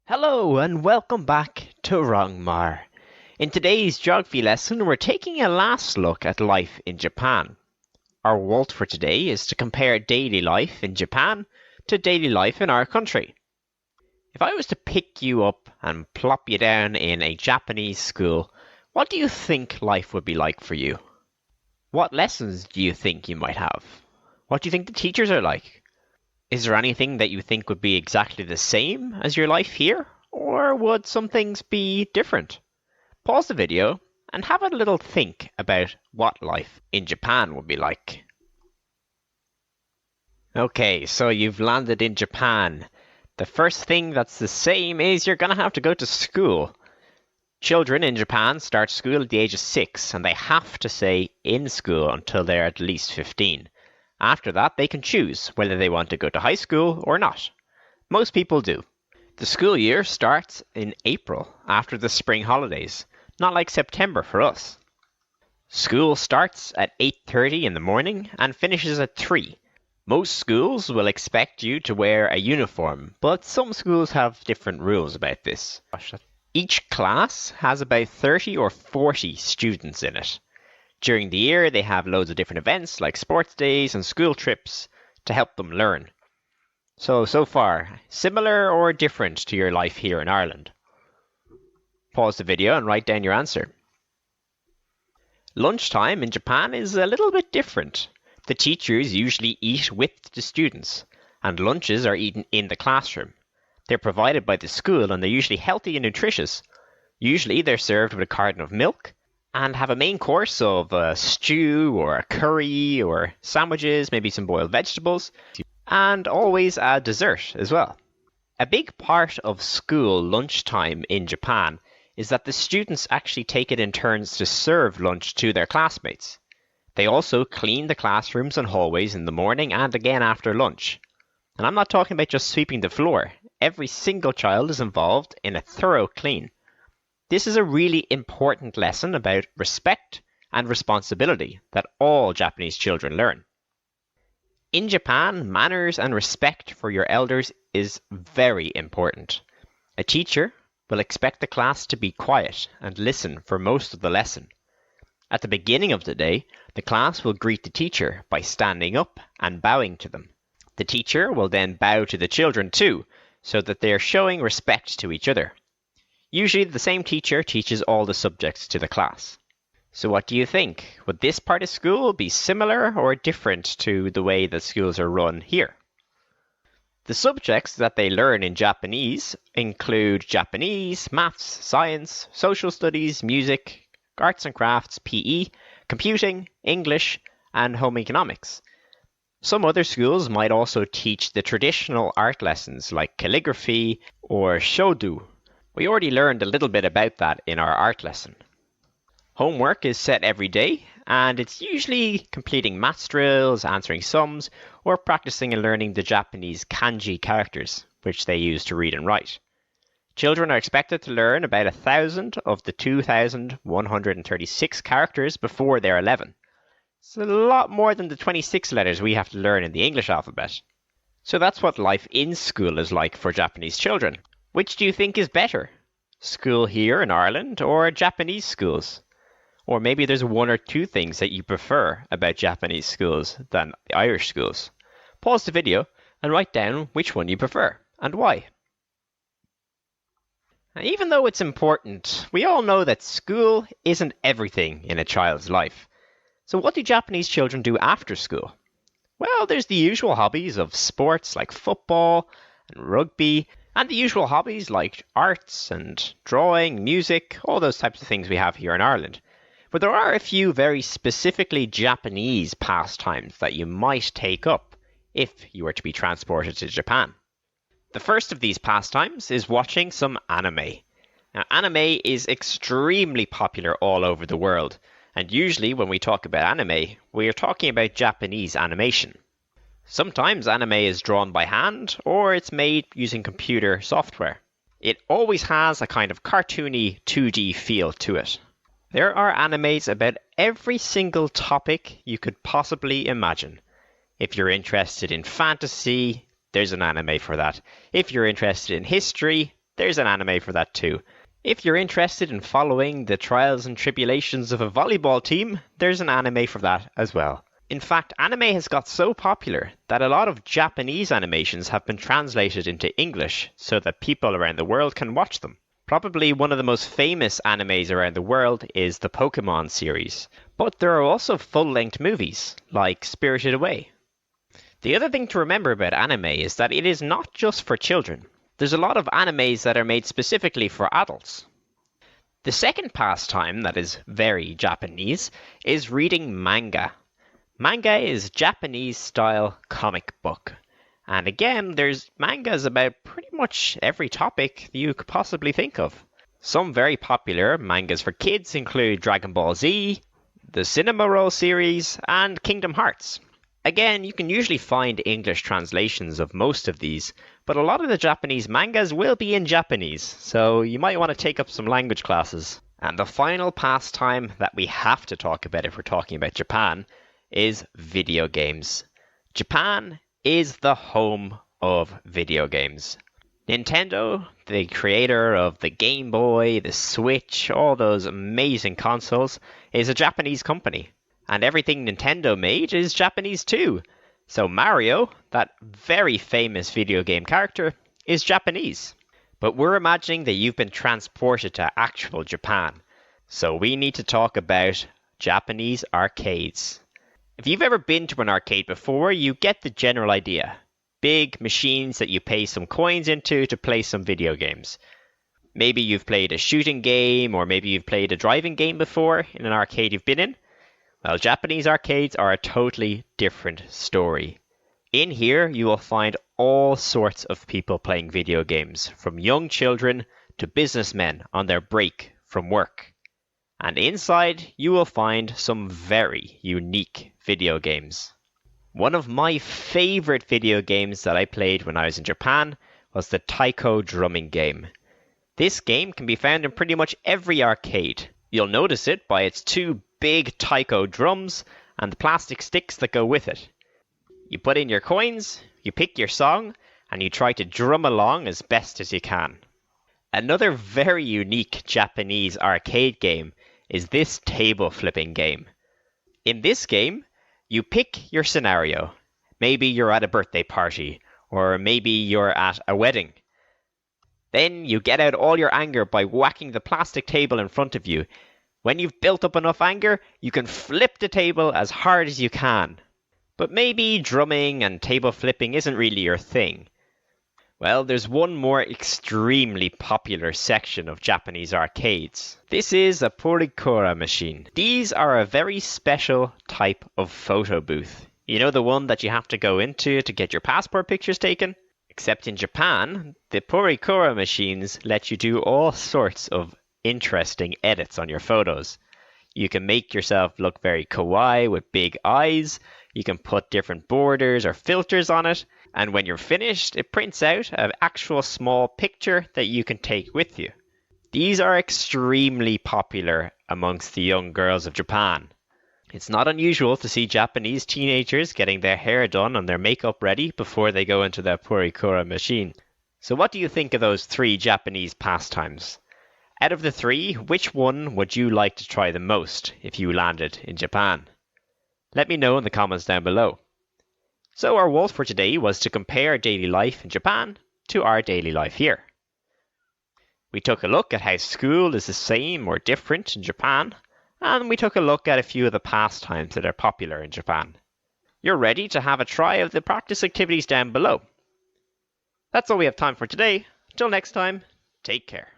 Hello and welcome back to Rangmar. In today's geography lesson, we're taking a last look at life in Japan. Our WALT for today is to compare daily life in Japan to daily life in our country. If I was to pick you up and plop you down in a Japanese school, what do you think life would be like for you? What lessons do you think you might have? What do you think the teachers are like? Is there anything that you think would be exactly the same as your life here? Or would some things be different? Pause the video and have a little think about what life in Japan would be like. Okay, so you've landed in Japan. The first thing that's the same is you're going to have to go to school. Children in Japan start school at the age of 6 and they have to stay in school until they're at least 15. After that, they can choose whether they want to go to high school or not. Most people do. The school year starts in April after the spring holidays, not like September for us. School starts at 8:30 in the morning and finishes at 3. Most schools will expect you to wear a uniform, but some schools have different rules about this. Each class has about 30 or 40 students in it. During the year, they have loads of different events like sports days and school trips to help them learn. So far, similar or different to your life here in Ireland? Pause the video and write down your answer. Lunchtime in Japan is a little bit different. The teachers usually eat with the students, and lunches are eaten in the classroom. They're provided by the school and they're usually healthy and nutritious. Usually they're served with a carton of milk, and have a main course of a stew or a curry or sandwiches, maybe some boiled vegetables, and always a dessert as well. A big part of school lunchtime in Japan is that the students actually take it in turns to serve lunch to their classmates. They also clean the classrooms and hallways in the morning and again after lunch. And I'm not talking about just sweeping the floor. Every single child is involved in a thorough clean. This is a really important lesson about respect and responsibility that all Japanese children learn. In Japan, manners and respect for your elders is very important. A teacher will expect the class to be quiet and listen for most of the lesson. At the beginning of the day, the class will greet the teacher by standing up and bowing to them. The teacher will then bow to the children too, so that they are showing respect to each other. Usually the same teacher teaches all the subjects to the class. So what do you think? Would this part of school be similar or different to the way that schools are run here? The subjects that they learn in Japanese include Japanese, maths, science, social studies, music, arts and crafts, PE, computing, English, and home economics. Some other schools might also teach the traditional art lessons like calligraphy or shodo. We already learned a little bit about that in our art lesson. Homework is set every day, and it's usually completing maths drills, answering sums, or practicing and learning the Japanese kanji characters, which they use to read and write. Children are expected to learn about 1,000 of the 2,136 characters before they're 11. It's a lot more than the 26 letters we have to learn in the English alphabet. So that's what life in school is like for Japanese children. Which do you think is better? School here in Ireland or Japanese schools? Or maybe there's one or two things that you prefer about Japanese schools than the Irish schools. Pause the video and write down which one you prefer and why. Now, even though it's important, we all know that school isn't everything in a child's life. So what do Japanese children do after school? Well, there's the usual hobbies of sports like football and rugby, and the usual hobbies like arts and drawing, music, all those types of things we have here in Ireland. But there are a few very specifically Japanese pastimes that you might take up if you were to be transported to Japan. The first of these pastimes is watching some anime. Now, anime is extremely popular all over the world, and usually when we talk about anime, we are talking about Japanese animation. Sometimes anime is drawn by hand, or it's made using computer software. It always has a kind of cartoony 2D feel to it. There are animes about every single topic you could possibly imagine. If you're interested in fantasy, there's an anime for that. If you're interested in history, there's an anime for that too. If you're interested in following the trials and tribulations of a volleyball team, there's an anime for that as well. In fact, anime has got so popular that a lot of Japanese animations have been translated into English so that people around the world can watch them. Probably one of the most famous animes around the world is the Pokemon series, but there are also full-length movies like Spirited Away. The other thing to remember about anime is that it is not just for children. There's a lot of animes that are made specifically for adults. The second pastime that is very Japanese is reading manga. Manga is Japanese-style comic book. And again, there's mangas about pretty much every topic you could possibly think of. Some very popular mangas for kids include Dragon Ball Z, the Cinnamoroll series, and Kingdom Hearts. Again, you can usually find English translations of most of these, but a lot of the Japanese mangas will be in Japanese, so you might want to take up some language classes. And the final pastime that we have to talk about if we're talking about Japan is video games. Japan is the home of video games. Nintendo, the creator of the Game Boy, the Switch, all those amazing consoles, is a Japanese company. And everything Nintendo made is Japanese too. So Mario, that very famous video game character, is Japanese. But we're imagining that you've been transported to actual Japan. So we need to talk about Japanese arcades. If you've ever been to an arcade before, you get the general idea. Big machines that you pay some coins into to play some video games. Maybe you've played a shooting game, or maybe you've played a driving game before in an arcade you've been in. Well, Japanese arcades are a totally different story. In here, you will find all sorts of people playing video games, from young children to businessmen on their break from work. And inside, you will find some very unique video games. One of my favorite video games that I played when I was in Japan was the Taiko drumming game. This game can be found in pretty much every arcade. You'll notice it by its two big taiko drums and the plastic sticks that go with it. You put in your coins, you pick your song, and you try to drum along as best as you can. Another very unique Japanese arcade game is this table flipping game. In this game, you pick your scenario. Maybe you're at a birthday party, or maybe you're at a wedding. Then you get out all your anger by whacking the plastic table in front of you. When you've built up enough anger, you can flip the table as hard as you can. But maybe drumming and table flipping isn't really your thing. Well, there's one more extremely popular section of Japanese arcades. This is a Porikura machine. These are a very special type of photo booth. You know, the one that you have to go into to get your passport pictures taken? Except in Japan, the Porikura machines let you do all sorts of interesting edits on your photos. You can make yourself look very kawaii with big eyes. You can put different borders or filters on it. And when you're finished, it prints out an actual small picture that you can take with you. These are extremely popular amongst the young girls of Japan. It's not unusual to see Japanese teenagers getting their hair done and their makeup ready before they go into their Porikura machine. So what do you think of those 3 Japanese pastimes? Out of the 3, which one would you like to try the most if you landed in Japan? Let me know in the comments down below. So our goal for today was to compare daily life in Japan to our daily life here. We took a look at how school is the same or different in Japan, and we took a look at a few of the pastimes that are popular in Japan. You're ready to have a try of the practice activities down below. That's all we have time for today. Till next time, take care.